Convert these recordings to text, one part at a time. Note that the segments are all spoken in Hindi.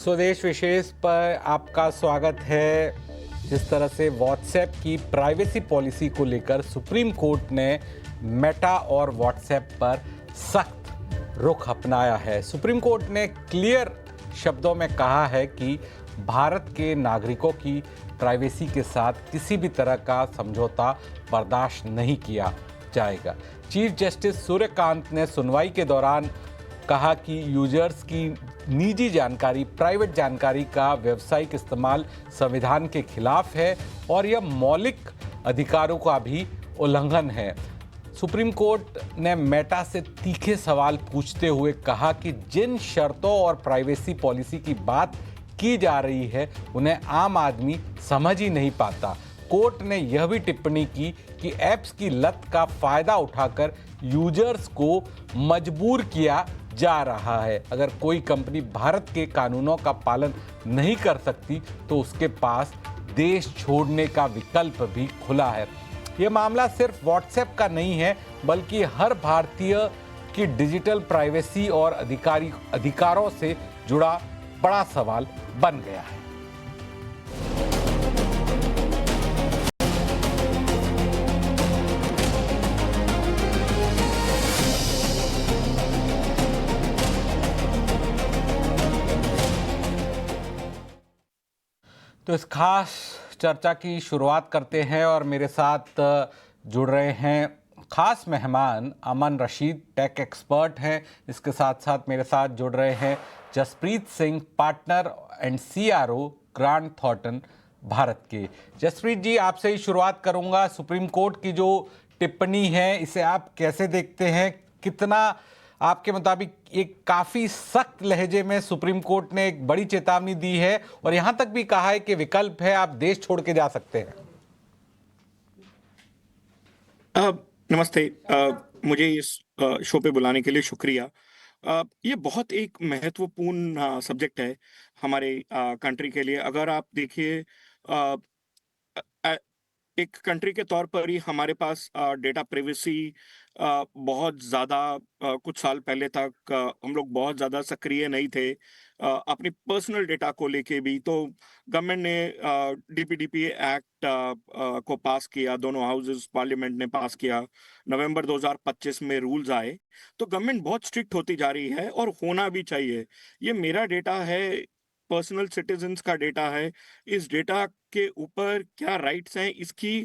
स्वदेश विशेष पर आपका स्वागत है। जिस तरह से व्हाट्सएप की प्राइवेसी पॉलिसी को लेकर सुप्रीम कोर्ट ने मेटा और व्हाट्सएप पर सख्त रुख अपनाया है। सुप्रीम कोर्ट ने क्लियर शब्दों में कहा है कि भारत के नागरिकों की प्राइवेसी के साथ किसी भी तरह का समझौता बर्दाश्त नहीं किया जाएगा। चीफ जस्टिस सूर्यकांत ने सुनवाई के दौरान कहा कि यूजर्स की निजी जानकारी, प्राइवेट जानकारी का व्यावसायिक इस्तेमाल संविधान के खिलाफ है और यह मौलिक अधिकारों का भी उल्लंघन है। सुप्रीम कोर्ट ने मेटा से तीखे सवाल पूछते हुए कहा कि जिन शर्तों और प्राइवेसी पॉलिसी की बात की जा रही है उन्हें आम आदमी समझ ही नहीं पाता। कोर्ट ने यह भी टिप्पणी की कि ऐप्स की लत का फायदा उठाकर यूजर्स को मजबूर किया जा रहा है। अगर कोई कंपनी भारत के कानूनों का पालन नहीं कर सकती तो उसके पास देश छोड़ने का विकल्प भी खुला है। यह मामला सिर्फ व्हाट्सएप का नहीं है, बल्कि हर भारतीय की डिजिटल प्राइवेसी और अधिकारों से जुड़ा बड़ा सवाल बन गया है। तो इस खास चर्चा की शुरुआत करते हैं और मेरे साथ जुड़ रहे हैं खास मेहमान अमन रशीद, टेक एक्सपर्ट हैं। इसके साथ साथ मेरे साथ जुड़ रहे हैं Jaspreet Singh, partner and CRO Grant Thornton Bharat के। जसप्रीत जी, आपसे ही शुरुआत करूंगा। सुप्रीम कोर्ट की जो टिप्पणी है इसे आप कैसे देखते हैं? कितना आपके मुताबिक एक काफी सख्त लहजे में सुप्रीम कोर्ट ने एक बड़ी चेतावनी दी है और यहां तक भी कहा है कि विकल्प है, आप देश छोड़ के जा सकते हैं। नमस्ते। मुझे इस शो पे बुलाने के लिए शुक्रिया। ये बहुत एक महत्वपूर्ण सब्जेक्ट है हमारे कंट्री के लिए। अगर आप देखिए, अ, अ, एक कंट्री के तौर पर ही हमारे पास डेटा प्राइवेसी बहुत ज़्यादा, कुछ साल पहले तक हम लोग बहुत ज़्यादा सक्रिय नहीं थे अपनी पर्सनल डेटा को लेके भी। तो गवर्नमेंट ने डीपीडीपी एक्ट को पास किया, दोनों हाउसेस पार्लियामेंट ने पास किया। नवंबर 2025 में रूल्स आए। तो गवर्नमेंट बहुत स्ट्रिक्ट होती जा रही है और होना भी चाहिए। ये मेरा डेटा है, पर्सनल सिटीजन्स का डेटा है। इस डेटा के ऊपर क्या राइट्स हैं, इसकी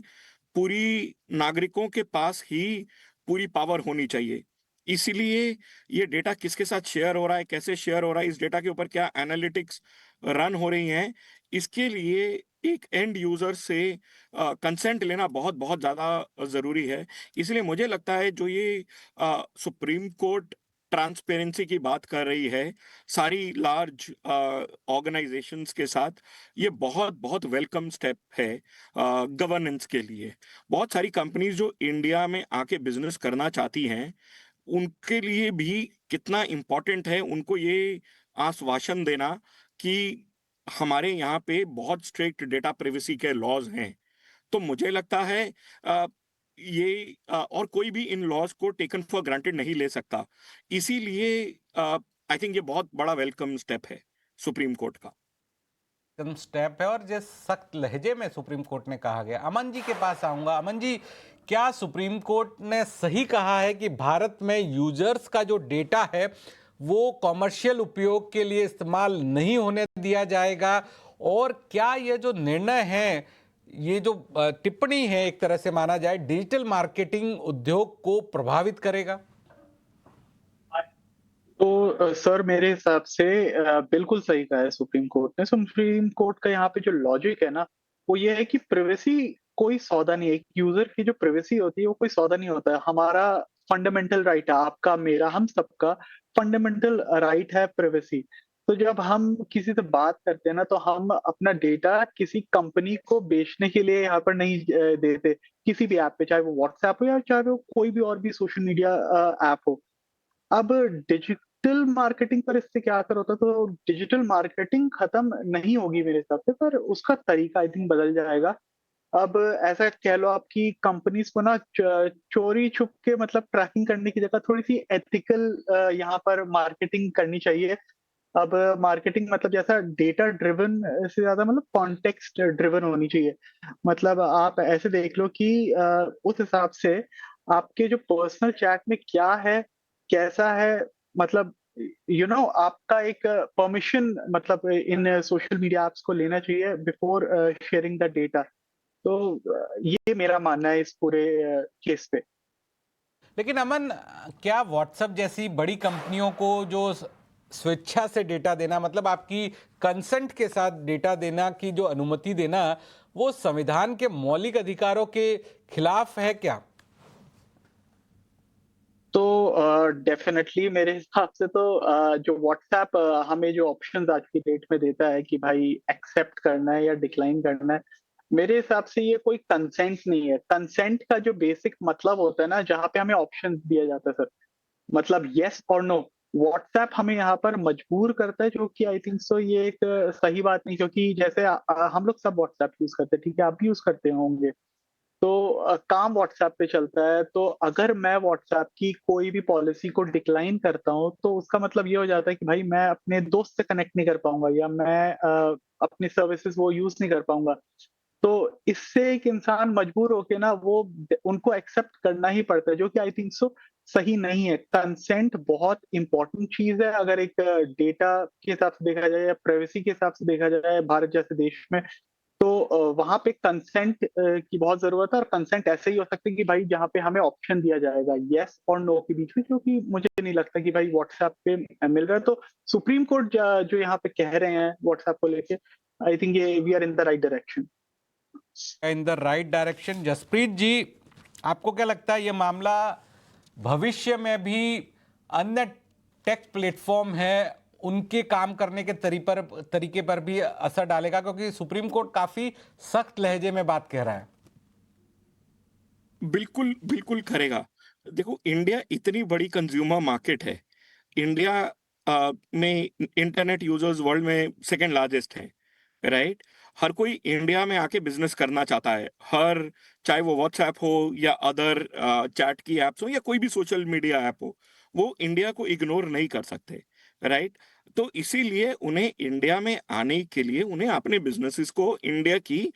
पूरी नागरिकों के पास ही पूरी पावर होनी चाहिए। इसीलिए ये डेटा किसके साथ शेयर हो रहा है, कैसे शेयर हो रहा है, इस डेटा के ऊपर क्या एनालिटिक्स रन हो रही हैं, इसके लिए एक एंड यूजर से कंसेंट लेना बहुत बहुत ज़्यादा ज़रूरी है। इसलिए मुझे लगता है जो ये सुप्रीम कोर्ट ट्रांसपेरेंसी की बात कर रही है सारी लार्ज ऑर्गेनाइजेशंस के साथ, ये बहुत बहुत वेलकम स्टेप है गवर्नेंस के लिए। बहुत सारी कंपनीज जो इंडिया में आके बिजनेस करना चाहती हैं, उनके लिए भी कितना इम्पोर्टेंट है उनको ये आश्वासन देना कि हमारे यहाँ पे बहुत स्ट्रिक्ट डेटा प्राइवेसी के लॉज हैं। तो मुझे लगता है अ, और कोई भी इन लॉज को टेकन फॉर ग्रांटेड नहीं ले सकता। इसीलिए आई थिंक ये बहुत बड़ा वेलकम स्टेप है सुप्रीम कोर्ट का। एकदम स्टेप है और जिस सख्त लहजे में सुप्रीम कोर्ट ने कहा गया। अमन जी के पास आऊंगा। अमन जी, क्या सुप्रीम कोर्ट ने सही कहा है कि भारत में यूजर्स का जो डेटा है वो कॉमर्शियल उपयोग के लिए इस्तेमाल नहीं होने दिया जाएगा? और क्या ये जो निर्णय है, ये जो टिप्पणी है, एक तरह से माना जाए डिजिटल मार्केटिंग उद्योग को प्रभावित करेगा? तो सर, मेरे हिसाब से बिल्कुल सही कहा है सुप्रीम कोर्ट ने। सुप्रीम कोर्ट का यहाँ पे जो लॉजिक है ना, वो ये है कि प्राइवेसी कोई सौदा नहीं है। एक यूजर की जो प्राइवेसी होती है वो कोई सौदा नहीं होता है। हमारा फंडामेंटल राइट है, आपका, मेरा, हम सबका फंडामेंटल राइट है प्राइवेसी। तो जब हम किसी से बात करते हैं ना, तो हम अपना डेटा किसी कंपनी को बेचने के लिए यहाँ पर नहीं देते। किसी भी ऐप पे, चाहे वो व्हाट्सएप हो या चाहे वो कोई भी और भी सोशल मीडिया ऐप हो। अब डिजिटल मार्केटिंग पर इससे क्या असर होता है? तो डिजिटल मार्केटिंग खत्म नहीं होगी मेरे हिसाब से, पर उसका तरीका आई थिंक बदल जाएगा। अब ऐसा कह लो आप कि कंपनीज को ना चोरी छुप के मतलब ट्रैकिंग करने की जगह थोड़ी सी एथिकल यहाँ पर मार्केटिंग करनी चाहिए। अब मार्केटिंग मतलब जैसा डेटा ड्रिवन से ज्यादा मतलब कॉन्टेक्स्ट ड्रिवन होनी चाहिए। मतलब आप ऐसे देख लो कि उस हिसाब से आपके जो पर्सनल चैट में क्या है, कैसा है, मतलब आपका एक परमिशन मतलब इन सोशल मीडिया ऐप्स को लेना चाहिए बिफोर शेयरिंग द डेटा। तो ये मेरा मानना है इस पूरे केस पे। लेकिन अमन, क्या व्हाट्सएप जैसी बड़ी कंपनियों को जो स्वेच्छा से डेटा देना, मतलब आपकी कंसेंट के साथ डेटा देना की जो अनुमति देना, वो संविधान के मौलिक अधिकारों के खिलाफ है क्या? तो डेफिनेटली मेरे हिसाब से तो जो व्हाट्सएप हमें जो ऑप्शंस आज की डेट में देता है कि भाई एक्सेप्ट करना है या डिक्लाइन करना है, मेरे हिसाब से ये कोई कंसेंट नहीं है। कंसेंट का जो बेसिक मतलब होता है ना, जहाँ पे हमें ऑप्शन दिया जाता है सर, मतलब यस और नो। व्हाट्सएप हमें यहाँ पर मजबूर करता है, जो कि आई थिंक सो ये एक सही बात नहीं, क्योंकि जैसे हम लोग सब व्हाट्सएप यूज करते हैं, ठीक है, आप भी यूज करते होंगे। तो काम व्हाट्सएप पे चलता है, तो अगर मैं व्हाट्सएप की कोई भी पॉलिसी को डिक्लाइन करता हूँ, तो उसका मतलब ये हो जाता है कि भाई मैं अपने दोस्त से कनेक्ट नहीं कर पाऊंगा, या मैं अपनी सर्विसेज वो यूज नहीं कर पाऊंगा। तो इससे एक इंसान मजबूर होके ना वो उनको एक्सेप्ट करना ही पड़ता है, जो कि आई थिंक सो सही नहीं है। कंसेंट बहुत इंपॉर्टेंट चीज है, अगर एक डेटा के हिसाब से देखा जाए या प्राइवेसी के हिसाब से देखा जाए भारत जैसे देश में। तो वहां पे कंसेंट की बहुत जरूरत है, और कंसेंट ऐसे ही हो सकते हैं कि भाई जहाँ पे हमें ऑप्शन दिया जाएगा यस और नो के बीच में, क्योंकि मुझे नहीं लगता कि भाई व्हाट्सएप पे मिल रहा है। तो सुप्रीम कोर्ट जो यहाँ पे कह रहे हैं व्हाट्सएप को लेके, आई थिंक ये we are in the right direction. In the right direction. Jaspreet ji, आपको क्या लगता है ये मामला भविष्य में भी अन्य टेक प्लेटफॉर्म है उनके काम करने के तरीके पर भी असर डालेगा? क्योंकि सुप्रीम कोर्ट काफी सख्त लहजे में बात कह रहा है। बिल्कुल बिल्कुल करेगा। देखो, इंडिया इतनी बड़ी कंज्यूमर मार्केट है। इंडिया में इंटरनेट यूजर्स वर्ल्ड में सेकंड लार्जेस्ट है, राइट? हर कोई इंडिया में आके बिजनेस करना चाहता है। हर, चाहे वो व्हाट्सएप हो या अदर चैट की एप्स हो या कोई भी सोशल मीडिया ऐप हो, वो इंडिया को इग्नोर नहीं कर सकते, राइट? तो इसीलिए उन्हें इंडिया में आने के लिए उन्हें अपने बिजनेसेस को इंडिया की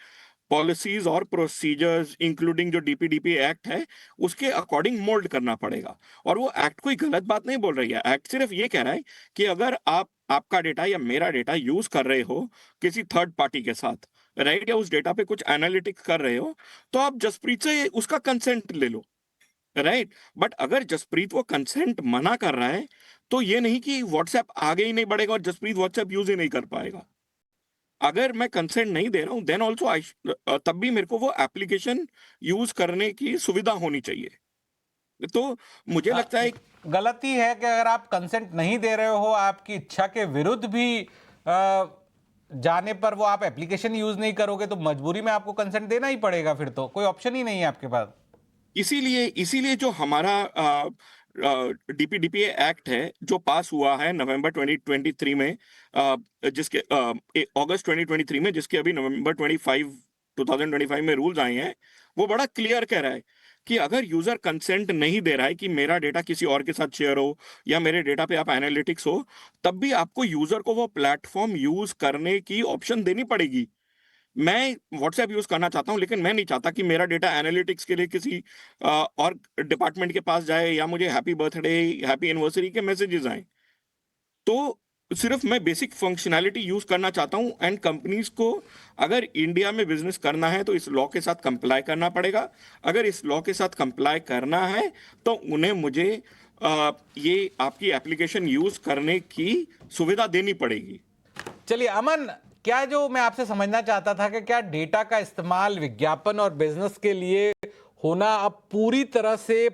पॉलिसीज और प्रोसीजर्स इंक्लूडिंग जो डीपीडीपी एक्ट है उसके अकॉर्डिंग मोल्ड करना पड़ेगा। और वो एक्ट कोई गलत बात नहीं बोल रही है। एक्ट सिर्फ ये कह रहा है कि अगर आप आपका डेटा या मेरा डेटा यूज कर रहे हो किसी थर्ड पार्टी के साथ, राइट, या उस डेटा पे कुछ एनालिटिक्स कर रहे हो, तो आप जसप्रीत से उसका कंसेंट ले लो, राइट? बट अगर जसप्रीत वो कंसेंट मना कर रहा है, तो ये नहीं कि व्हाट्सएप आगे ही नहीं बढ़ेगा और जसप्रीत व्हाट्सएप यूज ही नहीं कर पाएगा। अगर मैं कंसेंट नहीं दे रहा हूं देन ऑल्सो आई, तब भी मेरे को वो एप्लीकेशन यूज करने की सुविधा होनी चाहिए। तो मुझे हाँ, लगता है गलती है कि अगर आप कंसेंट नहीं दे रहे हो, आपकी इच्छा के विरुद्ध भी जाने पर वो आप एप्लीकेशन यूज नहीं करोगे, तो मजबूरी में आपको कंसेंट देना ही पड़ेगा। फिर तो कोई ऑप्शन ही नहीं है आपके पास। इसीलिए इसीलिए जो हमारा डीपीडीपी एक्ट है जो पास हुआ है नवंबर 2023 में, जिसके अगस्त 2023 में, जिसके अभी नवंबर 2025 में रूल्स आए हैं, वो बड़ा क्लियर कह रहा है कि अगर यूजर कंसेंट नहीं दे रहा है कि मेरा डेटा किसी और के साथ शेयर हो या मेरे डेटा पे आप एनालिटिक्स हो, तब भी आपको यूजर को वो प्लेटफॉर्म यूज करने की ऑप्शन देनी पड़ेगी। मैं व्हाट्सएप यूज करना चाहता हूं, लेकिन मैं नहीं चाहता कि मेरा डेटा एनालिटिक्स के लिए किसी और डिपार्टमेंट के पास जाए या मुझे हैप्पी बर्थडे, हैप्पी एनिवर्सरी के मैसेजेस आए। तो सिर्फ मैं बेसिक फंक्शनैलिटी यूज करना चाहता हूं। एंड कंपनीज को अगर इंडिया में बिजनेस करना है तो इस लॉ के साथ कंप्लाई करना पड़ेगा। अगर इस लॉ के साथ कंप्लाई करना है तो उन्हें मुझे ये आपकी एप्लीकेशन यूज करने की सुविधा देनी पड़ेगी। चलिए अमन, क्या जो मैं आपसे समझना चाहता था कि क्या डेटा का इस्तेमाल विज्ञापन और बिजनेस के लिए होना अब पूरी तरह से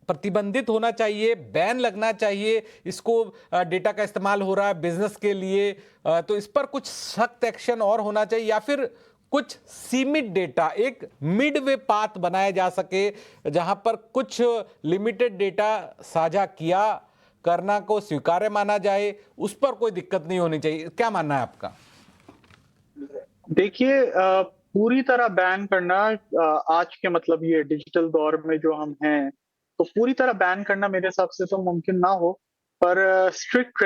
प्रतिबंधित होना चाहिए, बैन लगना चाहिए? इसको डेटा का इस्तेमाल हो रहा है बिजनेस के लिए, तो इस पर कुछ सख्त एक्शन और होना चाहिए, या फिर कुछ सीमित डेटा, एक मिड वे पाथ बनाया जा सके जहां पर कुछ लिमिटेड डेटा साझा किया करना को स्वीकार्य माना जाए, उस पर कोई दिक्कत नहीं होनी चाहिए? क्या मानना है आपका? देखिए, पूरी तरह बैन करना आज के मतलब ये डिजिटल दौर में जो हम हैं, तो पूरी तरह बैन करना मेरे हिसाब से तो मुमकिन ना हो। पर स्ट्रिक्ट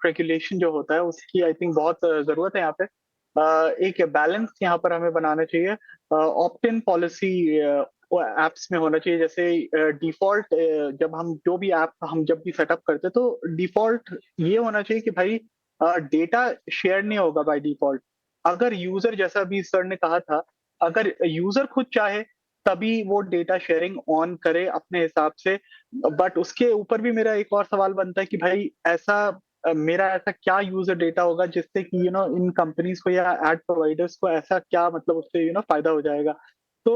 रेगुलेशन जो होता है उसकी आई थिंक बहुत जरूरत है यहाँ पे। एक बैलेंस यहाँ पर हमें बनाना चाहिए। ऑप्ट इन पॉलिसी एप्स में होना चाहिए, जैसे डिफॉल्ट जब हम जो भी ऐप हम जब भी सेटअप करते हैं तो डिफॉल्ट ये होना चाहिए कि भाई डेटा शेयर नहीं होगा बाय डिफॉल्ट। अगर यूजर, जैसा अभी सर ने कहा था, अगर यूजर खुद चाहे तभी वो डेटा शेयरिंग ऑन करे अपने हिसाब से। बट उसके ऊपर भी मेरा एक और सवाल बनता है कि भाई ऐसा मेरा ऐसा क्या यूजर डेटा होगा जिससे कि इन कंपनीज को या एड प्रोवाइडर्स को ऐसा क्या मतलब उससे फायदा हो जाएगा। तो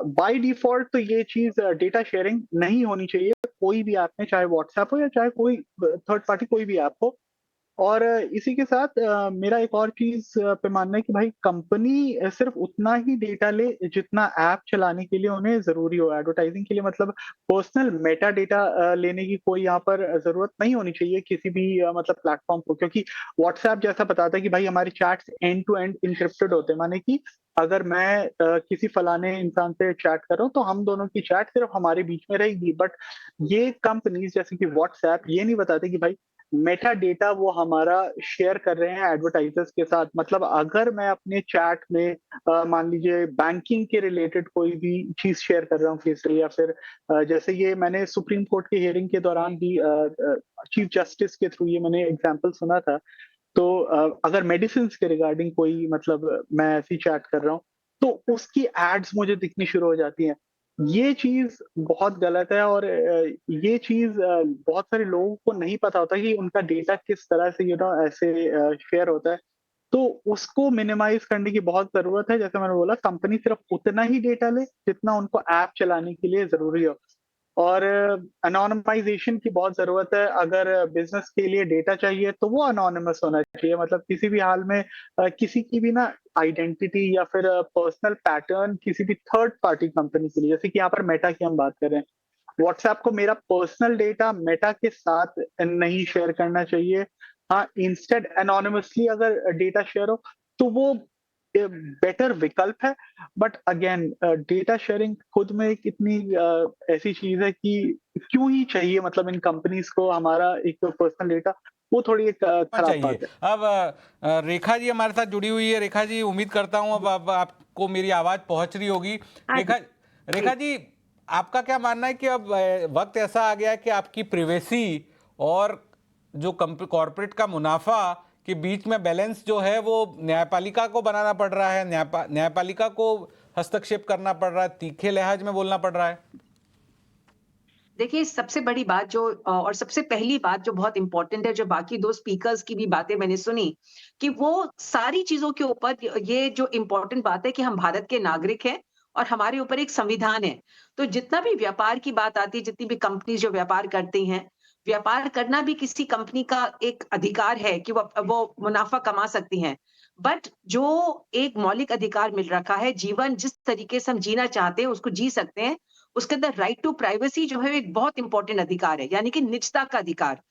बाय डिफॉल्ट तो ये चीज डेटा शेयरिंग नहीं होनी चाहिए कोई भी ऐप में, चाहे व्हाट्सएप हो या चाहे कोई थर्ड पार्टी कोई भी ऐप हो। और इसी के साथ मेरा एक और चीज पे मानना है कि भाई कंपनी सिर्फ उतना ही डेटा ले जितना ऐप चलाने के लिए उन्हें जरूरी हो। एडवर्टाइजिंग के लिए मतलब पर्सनल मेटा डेटा लेने की कोई यहाँ पर जरूरत नहीं होनी चाहिए किसी भी मतलब प्लेटफॉर्म को, क्योंकि व्हाट्सएप जैसा बताता है कि भाई हमारे chats end to end encrypted होते हैं। माने कि अगर मैं किसी फलाने इंसान से चैट कर रहा हूँ तो हम दोनों की चैट सिर्फ हमारे बीच में रहेगी। बट ये कंपनीज जैसे कि व्हाट्सएप ये नहीं बताते कि भाई मेटा डेटा वो हमारा शेयर कर रहे हैं एडवर्टाइजर्स के साथ। मतलब अगर मैं अपने चैट में मान लीजिए बैंकिंग के रिलेटेड कोई भी चीज शेयर कर रहा हूँ किसी से, या फिर जैसे ये मैंने सुप्रीम कोर्ट के हियरिंग के दौरान भी चीफ जस्टिस के थ्रू ये मैंने एग्जांपल सुना था। तो अगर मेडिसिन के रिगार्डिंग कोई मतलब मैं ऐसी चैट कर रहा हूँ तो उसकी एड्स मुझे दिखनी शुरू हो जाती हैं। ये चीज बहुत गलत है। और ये चीज बहुत सारे लोगों को नहीं पता होता कि उनका डेटा किस तरह से ऐसे शेयर होता है। तो उसको मिनिमाइज करने की बहुत जरूरत है। जैसे मैंने बोला, कंपनी सिर्फ उतना ही डेटा ले जितना उनको ऐप चलाने के लिए जरूरी हो। और अनोनिमाइजेशन की बहुत जरूरत है। अगर बिजनेस के लिए डेटा चाहिए तो वो अनोनिमस होना चाहिए। मतलब किसी भी हाल में किसी की भी ना आइडेंटिटी या फिर पर्सनल पैटर्न किसी भी थर्ड पार्टी कंपनी के लिए, जैसे कि यहाँ पर मेटा की हम बात कर रहे हैं, व्हाट्सएप को मेरा पर्सनल डेटा मेटा के साथ नहीं शेयर करना चाहिए। हाँ, इंस्टेड एनोनिमसली अगर डेटा शेयर हो तो वो बेटर विकल्प है। बट अगेन डेटा शेयरिंग खुद में एक इतनी ऐसी चीज है कि क्यों ही चाहिए, मतलब इन कंपनीज को हमारा एक पर्सनल डेटा, वो थोड़ी एक खराब चाहिए। बात है। अब रेखा जी हमारे साथ जुड़ी हुई है। रेखा जी, उम्मीद करता हूं अब आपको मेरी आवाज पहुंच रही होगी। हाँ रेखा जी। रेखा जी, आपका क्या मानना है कि अब वक्त ऐसा आ गया है कि आपकी प्रिवेसी और जो कॉर्पोरेट का मुनाफा के बीच में बैलेंस जो है वो न्यायपालिका को बनाना पड़ रहा है, न्यायपालिका को हस्तक्षेप करना पड़ रहा है, तीखे लहज में बोलना पड़ रहा है? देखिए, सबसे बड़ी बात जो और सबसे पहली बात जो बहुत इम्पोर्टेंट है, जो बाकी 2 स्पीकर्स की भी बातें मैंने सुनी, कि वो सारी चीज़ों के ऊपर ये जो इम्पोर्टेंट बात है कि हम भारत के नागरिक हैं और हमारे ऊपर एक संविधान है। तो जितना भी व्यापार की बात आती है, जितनी भी कंपनी जो व्यापार करती हैं, व्यापार करना भी किसी कंपनी का एक अधिकार है कि वो मुनाफ़ा कमा सकती हैं। बट जो एक मौलिक अधिकार मिल रखा है, जीवन जिस तरीके से हम जीना चाहते हैं, उसको जी सकते हैं, उसके अंदर राइट टू प्राइवेसी जो है एक बहुत इंपॉर्टेंट अधिकार है, यानी कि निजता का अधिकार।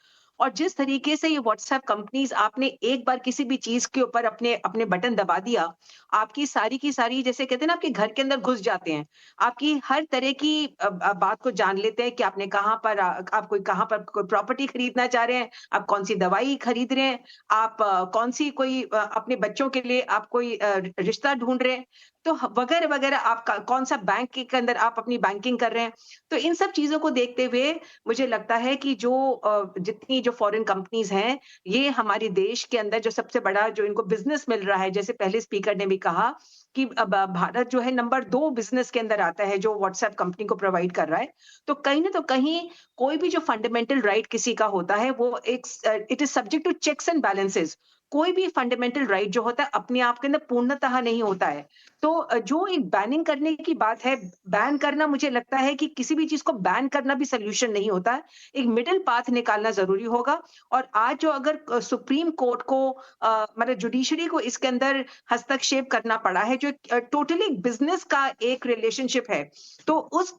और जिस तरीके से ये व्हाट्सएप कंपनीज, आपने एक बार किसी भी चीज के ऊपर अपने अपने बटन दबा दिया, आपकी सारी की सारी, जैसे कहते हैं ना, आपके घर के अंदर घुस जाते हैं, आपकी हर तरह की बात को जान लेते हैं कि आपने कहाँ पर आप कोई कहाँ पर कोई प्रॉपर्टी खरीदना चाह रहे हैं, आप कौन सी दवाई खरीद रहे हैं, आप कौन सी कोई अपने बच्चों के लिए आप कोई रिश्ता ढूंढ रहे हैं, तो वगैरह वगैरह, आपका कौन सा बैंक के अंदर आप अपनी बैंकिंग कर रहे हैं। तो इन सब चीजों को देखते हुए मुझे लगता है कि जो जितनी जो फॉरेन कंपनीज हैं, ये हमारे देश के अंदर जो सबसे बड़ा जो इनको बिजनेस मिल रहा है, जैसे पहले स्पीकर ने भी कहा कि अब भारत जो है नंबर 2 बिजनेस के अंदर आता है जो व्हाट्सएप कंपनी को प्रोवाइड कर रहा है। तो कहीं न तो कहीं कोई भी जो फंडामेंटल राइट किसी का होता है, वो एक it is subject to checks and balances. कोई भी फंडामेंटल राइट जो होता है अपने आप के अंदर पूर्णतः नहीं होता है। तो जो एक बैनिंग करने की बात है, बैन करना, मुझे लगता है कि किसी भी चीज़ को बैन करना भी सॉल्यूशन नहीं होता है। एक मिडल पाथ निकालना ज़रूरी होगा। और आज जो अगर सुप्रीम कोर्ट को मतलब जुडिशरी को इसके अंदर हस्तक्षेप करना पड़ा है, जो टोटली बिज़नेस का एक रिलेशनशिप है, तो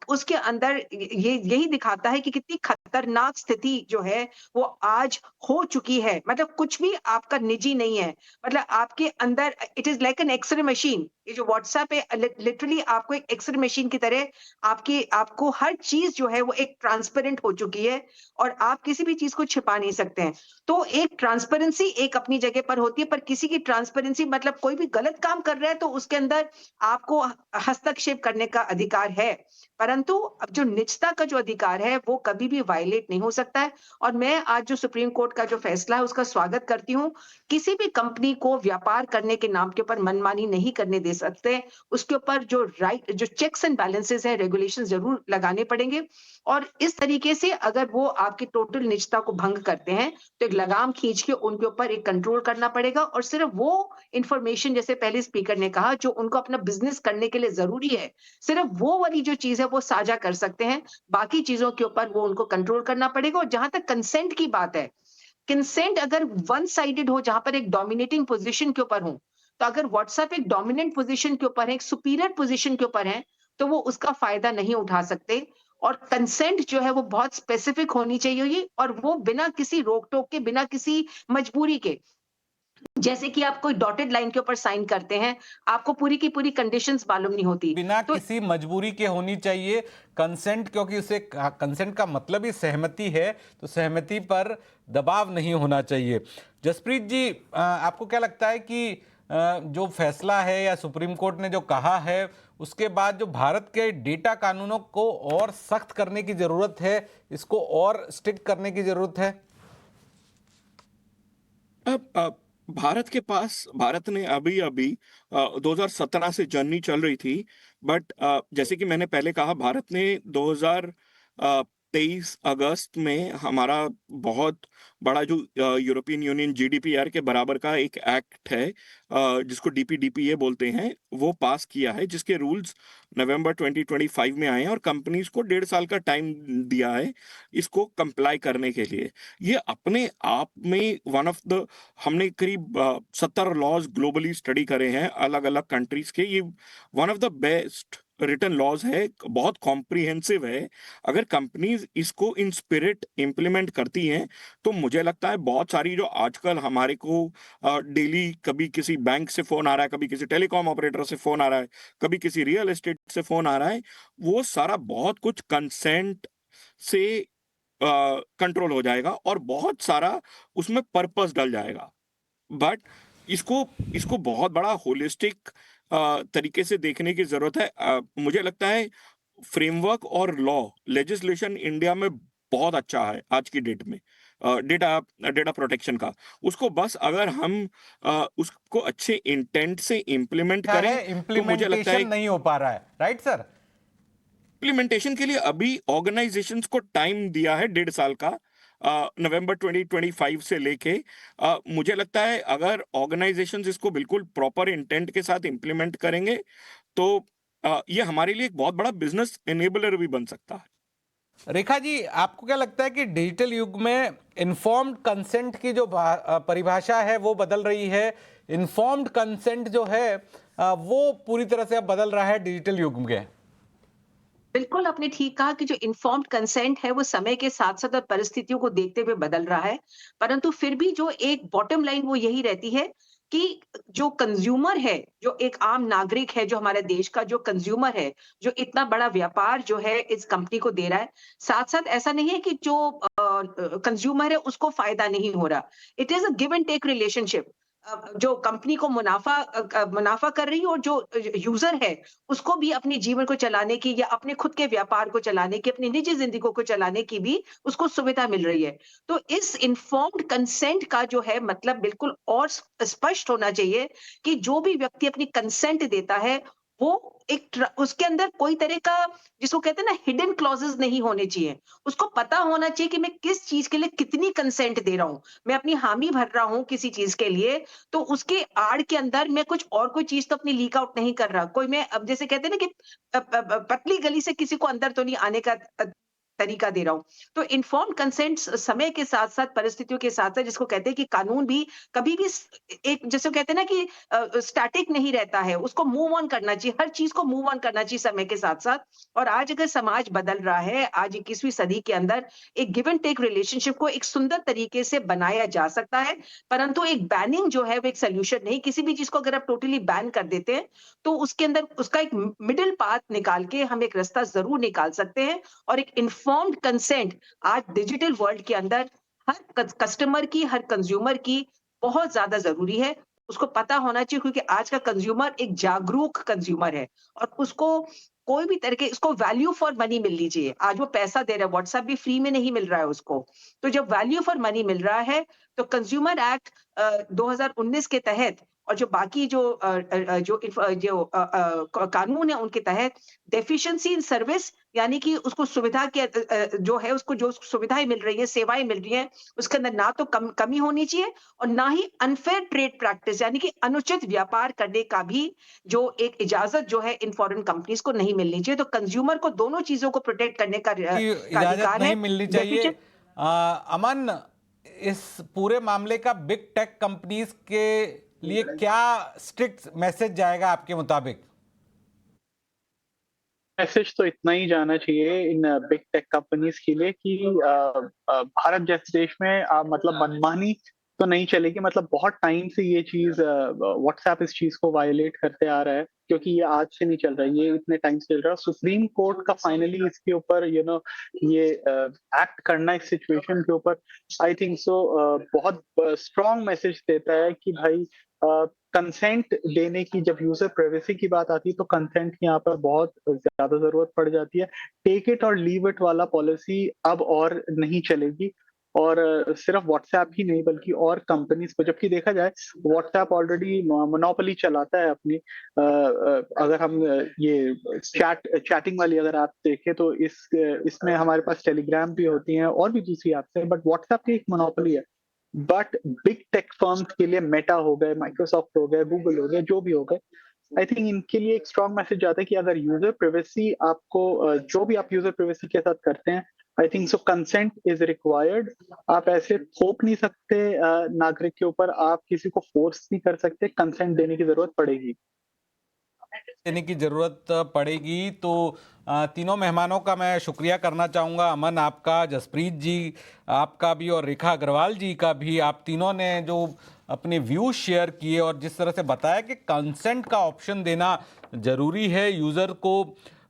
उसके अंदर ये यही दिखाता है कि कितनी खतरनाक स्थिति जो है, वो आज हो चुकी है। मतलब कुछ भी आपका निजी नहीं है। मतलब आपके अंदर it is like an X ray machine. ये जो व्हाट्सएप है लिटरली आपको एक एक्स-रे मशीन की तरह आपको हर चीज़ जो है वो एक ट्रांसपेरेंट हो चुकी है और आप किसी भी चीज़ को छिपा नहीं सकते हैं। तो एक ट्रांसपेरेंसी एक अपनी जगह पर होती है, पर किसी की ट्रांसपेरेंसी मतलब कोई भी गलत काम कर रहा है तो उसके अंदर आपको हस्तक्षेप करने का अधिकार है। परंतु अब जो निजता का जो अधिकार है वो कभी भी वायलेट नहीं हो सकता है और मैं आज जो सुप्रीम कोर्ट का जो फैसला है उसका स्वागत करती हूँ। किसी भी कंपनी को व्यापार करने के नाम के ऊपर मनमानी नहीं करने दे सकते। उसके ऊपर जो चेक्स एंड बैलेंसेस है, रेगुलेशन ज़रूर लगाने पड़ेंगे और इस तरीके से अगर वो आपकी टोटल निजता को भंग करते हैं, तो एक लगाम खींच के उनके ऊपर एक कंट्रोल करना पड़ेगा और सिर्फ वो इन्फॉर्मेशन जैसे पहले स्पीकर ने कहा जो उनको अपना बिज़नेस करने के लिए ज़रूरी है, सिर्फ वो वाली जो चीज़ है वो साझा कर सकते हैं। बाकी चीज़ों के ऊपर वो उनको कंट्रोल करना पड़ेगा और जहाँ तक कंसेंट की बात है, कंसेंट अगर वन साइडेड हो जहाँ पर एक डोमिनेटिंग पोज़ीशन के ऊपर हो, तो अगर व्हाट्सएप एक डोमिनेंट पोज़ीशन के ऊपर है, एक सुपीरियर पोज़ीशन के ऊपर है, तो वो उसका फ़ायदा नहीं उठा सकते और कंसेंट जो है वो बहुत स्पेसिफिक होनी चाहिए और वो बिना किसी रोक-टोक के, बिना किसी मजबूरी के। जैसे कि आप कोई डॉटेड लाइन के ऊपर साइन करते हैं, आपको पूरी की पूरी कंडीशंस मालूम नहीं होती। बिना तो किसी मजबूरी के होनी चाहिए कंसेंट, क्योंकि उसे कंसेंट का मतलब ही सहमति है, तो सहमति पर दबाव नहीं होना चाहिए। जसप्रीत जी, आपको क्या लगता है कि जो फैसला है या सुप्रीम कोर्ट ने जो कहा है उसके बाद जो भारत के डेटा कानूनों को और सख्त करने की जरूरत है, इसको और स्ट्रिक्ट करने की जरूरत है? अब भारत ने अभी-अभी 2017 से जर्नी चल रही थी, बट जैसे कि मैंने पहले कहा, भारत ने 2023 अगस्त में हमारा बहुत बड़ा जो यूरोपियन यूनियन जीडीपीआर के बराबर का एक एक्ट है, जिसको डीपीडीपीए बोलते हैं, वो पास किया है, जिसके रूल्स नवंबर 2025 में आए हैं और कंपनीज को 1.5 साल का टाइम दिया है इसको कंप्लाई करने के लिए। ये अपने आप में वन ऑफ द हमने करीब 70 लॉज ग्लोबली स्टडी करे हैं अलग-अलग कंट्रीज के। ये one of the best written laws है, बहुत कॉम्प्रिहेंसिव है। अगर कंपनीज इसको इन स्पिरिट इम्प्लीमेंट करती हैं, तो मुझे लगता है बहुत सारी जो आजकल हमारे को डेली कभी किसी बैंक से फ़ोन आ रहा है, कभी किसी टेलीकॉम ऑपरेटर से फ़ोन आ रहा है, कभी किसी रियल एस्टेट से फ़ोन आ रहा है, वो सारा बहुत कुछ कंसेंट से कंट्रोल हो जाएगा और बहुत सारा उसमें पर्पस डल जाएगा। बट इसको इसको बहुत बड़ा होलिस्टिक तरीके से देखने की ज़रूरत है। मुझे लगता है फ्रेमवर्क और लॉ लेजिस्लेशन इंडिया में बहुत अच्छा है आज की डेट में, डेटा डेटा प्रोटेक्शन का। उसको बस अगर हम उसको अच्छे इंटेंट से इम्प्लीमेंट क्या करें, है, तो मुझे लगता इम्प्लीमेंटेशन है नहीं हो पा रहा है, राइट सर? इम्प्लीमेंटेशन के लिए अभी ऑर्गेनाइजेशंस को टाइम दिया है 1.5 साल का, नवंबर 2025 से लेके। मुझे लगता है अगर ऑर्गेनाइजेशंस इसको बिल्कुल प्रॉपर इंटेंट के साथ इम्प्लीमेंट करेंगे, तो ये हमारे लिए एक बहुत बड़ा बिजनेस एनेबलर भी बन सकता है। रेखा जी, आपको क्या लगता है कि डिजिटल युग में इन्फॉर्म्ड कंसेंट की जो परिभाषा है वो बदल रही है? इन्फॉर्म्ड कंसेंट जो है वो पूरी तरह से अब बदल रहा है डिजिटल युग में। बिल्कुल, आपने ठीक कहा कि जो इन्फॉर्म्ड कंसेंट है वो समय के साथ-साथ और परिस्थितियों को देखते हुए बदल रहा है। परंतु फिर भी जो एक बॉटम लाइन वो यही रहती है कि जो कंज़्यूमर है, जो एक आम नागरिक है, जो हमारे देश का जो कंज़्यूमर है, जो इतना बड़ा व्यापार जो है इस कंपनी को दे रहा है, साथ-साथ ऐसा नहीं है कि जो कंज़्यूमर है उसको फ़ायदा नहीं हो रहा। It is a give and take relationship. जो कंपनी को मुनाफ़ा कर रही है और जो यूज़र है उसको भी अपने जीवन को चलाने की या अपने खुद के व्यापार को चलाने की, अपनी निजी ज़िंदगी को चलाने की भी उसको सुविधा मिल रही है। तो इस इन्फॉर्म्ड कंसेंट का जो है मतलब बिल्कुल और स्पष्ट होना चाहिए कि जो भी व्यक्ति अपनी कंसेंट देता है, वो उसके अंदर कोई तरह का जिसको कहते हैं ना हिडन क्लॉज़ेज़ नहीं होने चाहिए। उसको पता होना चाहिए कि मैं किस चीज़ के लिए कितनी कंसेंट दे रहा हूँ। मैं अपनी हामी भर रहा हूँ किसी चीज़ के लिए, तो उसके आड़ के अंदर मैं कुछ और कोई चीज़ तो अपनी लीक आउट नहीं कर रहा। कोई मैं अब जैसे कहते हैं ना कि प प प पतली गली से किसी को अंदर तो नहीं आने का तरीका दे रहा हूँ। तो इन्फॉर्म्ड कंसेंट समय के साथ-साथ, परिस्थितियों के साथ-साथ, जिसको कहते हैं कि कानून भी कभी भी एक, जैसे कहते हैं ना कि स्टैटिक नहीं रहता है, उसको मूव ऑन करना चाहिए, हर चीज़ को मूव ऑन करना चाहिए समय के साथ-साथ। और आज अगर समाज बदल रहा है, आज 21वीं सदी के अंदर एक गिव एंड टेक रिलेशनशिप को एक सुंदर तरीके से बनाया जा सकता है, परंतु एक बैनिंग जो है वो एक सॉल्यूशन नहीं। किसी भी चीज़ को अगर आप टोटली बैन कर देते हैं, तो उसके अंदर उसका एक मिडल पाथ निकाल के हम एक रास्ता ज़रूर निकाल सकते हैं। और एक इन्फॉर्म्ड कंसेंट आज डिजिटल वर्ल्ड के अंदर हर कस्टमर की, हर कंज्यूमर की बहुत ज़्यादा ज़रूरी है। उसको पता होना चाहिए, क्योंकि आज का कंज्यूमर एक जागरूक कंज्यूमर है और उसको कोई भी तरह के, उसको वैल्यू फॉर मनी मिलनी चाहिए। आज वो पैसा दे रहा है, व्हाट्सएप भी फ्री में नहीं मिल रहा है उसको। तो जब वैल्यू फॉर मनी मिल रहा है, तो कंज्यूमर एक्ट 2019 के तहत और जो बाकी जो कानून है उनके तहत डेफिशिएंसी इन सर्विस, यानी कि उसको सुविधा के जो है, उसको जो सुविधाएँ मिल रही हैं, सेवाएँ मिल रही हैं, उसके अंदर ना तो कमी होनी चाहिए और ना ही अनफेयर ट्रेड प्रैक्टिस, यानी कि अनुचित व्यापार करने का भी जो एक इजाज़त जो है इन फॉरेन कंपनीज़ को नहीं मिलनी चाहिए। तो कंज्यूमर को दोनों चीज़ों को प्रोटेक्ट करने की का इजाजत अधिकार नहीं है। मिलनी चाहिए। डेफिशिएंट अमन, इस पूरे मामले का बिग टेक कंपनीज के लिए क्या स्ट्रिक्ट मैसेज जाएगा आपके मुताबिक? मैसेज तो इतना ही जाना चाहिए इन बिग टेक कंपनीज के लिए कि भारत जैसे देश में मतलब मनमानी तो नहीं चलेगी। मतलब बहुत टाइम से ये चीज व्हाट्सएप इस चीज को वायलेट करते आ रहा है, क्योंकि ये आज से नहीं चल रहा है, ये इतने टाइम से चल रहा है। सुप्रीम कोर्ट का फाइनली इसके ऊपर ये एक्ट करना इस सिचुएशन के ऊपर, आई थिंक सो बहुत स्ट्रॉन्ग मैसेज देता है कि भाई कंसेंट देने की, जब यूजर प्राइवेसी की बात आती है तो कंसेंट की यहाँ पर बहुत ज्यादा जरूरत पड़ जाती है। टेक इट और लीव इट वाला पॉलिसी अब और नहीं चलेगी। और सिर्फ व्हाट्सएप ही नहीं बल्कि और कंपनीज को, जबकि देखा जाए व्हाट्सएप ऑलरेडी मोनोपोली चलाता है अपनी। अगर हम ये चैटिंग वाली अगर आप देखें तो इसमें हमारे पास टेलीग्राम भी होती हैं और भी दूसरी ऐप्स हैं, बट व्हाट्सएप की एक मोनोपोली है। बट बिग टेक फर्म्स के लिए मेटा हो गए, माइक्रोसॉफ्ट हो गए, गूगल हो गए, जो भी हो गए, आई थिंक इनके लिए एक स्ट्रॉन्ग मैसेज जाता है कि अगर यूजर प्राइवेसी आपको जो भी आप यूजर प्राइवेसी के साथ करते हैं, I think so consent is required. आप ऐसे थोप नहीं सकते नागरिक के ऊपर, आप किसी को फोर्स नहीं कर सकते, कंसेंट देने की जरूरत पड़ेगी। देने की ज़रूरत पड़ेगी। तो तीनों मेहमानों का मैं शुक्रिया करना चाहूँगा, अमन आपका, जसप्रीत जी आपका भी और रेखा अग्रवाल जी का भी। आप तीनों ने जो अपने व्यूज़ शेयर किए और जिस तरह से बताया कि कंसेंट का ऑप्शन देना ज़रूरी है, यूज़र को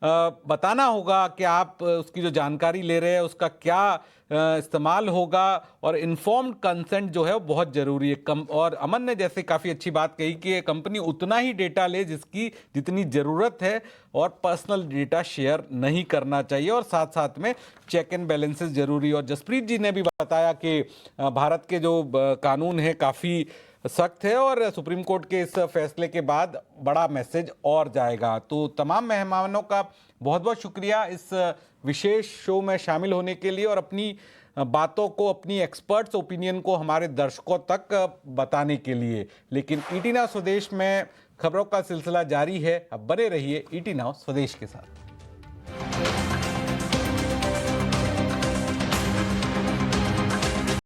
बताना होगा कि आप उसकी जो जानकारी ले रहे हैं उसका क्या इस्तेमाल होगा, और इन्फॉर्म्ड कंसेंट जो है वो बहुत ज़रूरी है। और अमन ने जैसे काफ़ी अच्छी बात कही कि कंपनी उतना ही डेटा ले जितनी ज़रूरत है और पर्सनल डेटा शेयर नहीं करना चाहिए, और साथ साथ में चेक एंड बैलेंसेस ज़रूरी। और जसप्रीत जी ने भी बताया कि भारत के जो कानून है काफ़ी सख्त है और सुप्रीम कोर्ट के इस फैसले के बाद बड़ा मैसेज और जाएगा। तो तमाम मेहमानों का बहुत बहुत शुक्रिया इस विशेष शो में शामिल होने के लिए और अपनी बातों को, अपनी एक्सपर्ट्स ओपिनियन को हमारे दर्शकों तक बताने के लिए। लेकिन ईटी नाउ स्वदेश में खबरों का सिलसिला जारी है, अब बने रहिए ईटी नाउ स्वदेश के साथ।